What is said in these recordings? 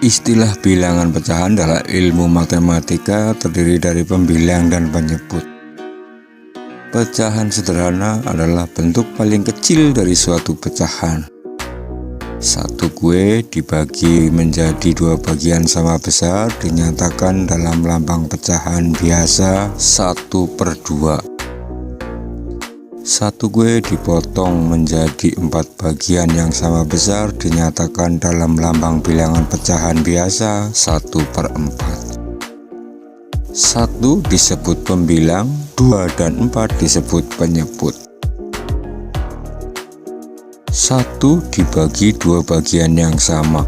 Istilah bilangan pecahan dalam ilmu matematika terdiri dari pembilang dan penyebut. Pecahan sederhana adalah bentuk paling kecil dari suatu pecahan. Satu kue dibagi menjadi dua bagian sama besar dinyatakan dalam lambang pecahan biasa 1/2. Satu kue dipotong menjadi 4 bagian yang sama besar dinyatakan dalam lambang bilangan pecahan biasa 1/4. 1 disebut pembilang, 2 dan 4 disebut penyebut. 1 dibagi 2 bagian yang sama.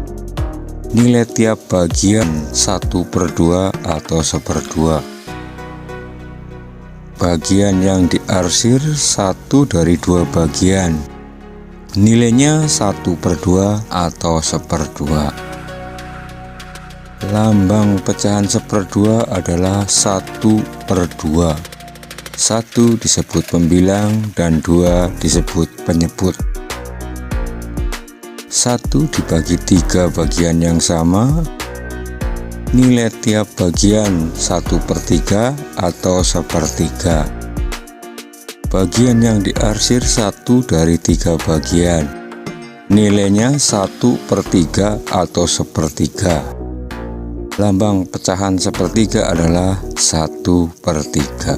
Nilai tiap bagian 1/2 atau 1/2. Bagian yang diarsir 1 dari 2 bagian. Nilainya 1/2 atau 1/2. Lambang pecahan 1/2 adalah 1/2. 1 disebut pembilang dan 2 disebut penyebut. 1 dibagi 3 bagian yang sama. Nilai tiap bagian 1/3 atau 1/3. Bagian yang diarsir 1 dari 3 bagian. Nilainya 1/3 atau 1/3. Lambang pecahan 1/3 adalah 1/3.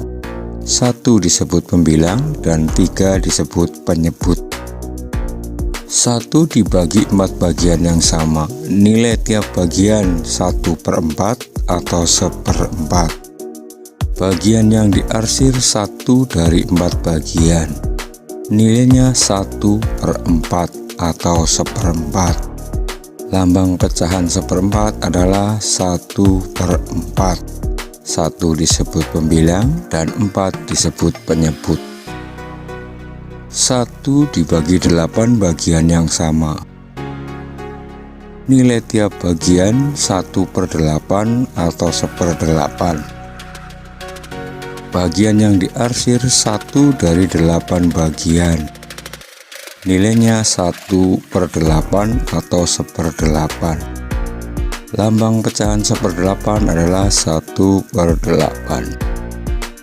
1 disebut pembilang dan 3 disebut penyebut. 1 dibagi 4 bagian yang sama. Nilai tiap bagian 1/4 atau 1/4. Bagian yang diarsir 1 dari 4 bagian. Nilainya 1/4 atau 1/4. Lambang pecahan 1/4 adalah 1/4. 1 disebut pembilang dan 4 disebut penyebut. 1 dibagi 8 bagian yang sama. Nilai tiap bagian 1/8 atau 1/8. Bagian yang diarsir 1 dari 8 bagian. Nilainya 1/8 atau 1/8. Lambang pecahan 1/8 adalah 1/8.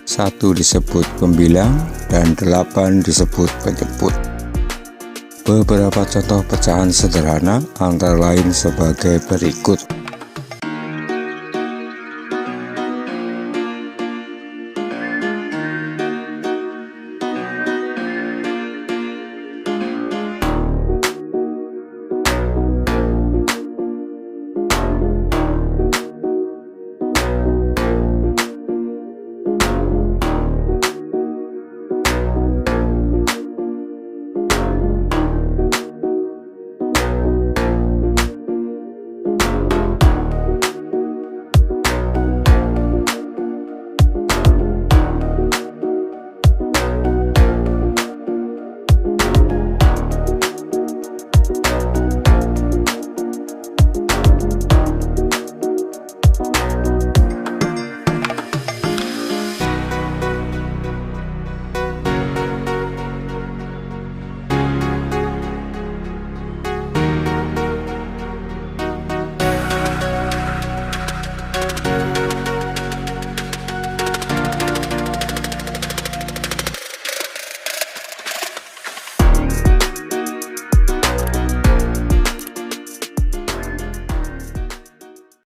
1 disebut pembilang dan 8 disebut penyebut. Beberapa contoh pecahan sederhana antara lain sebagai berikut.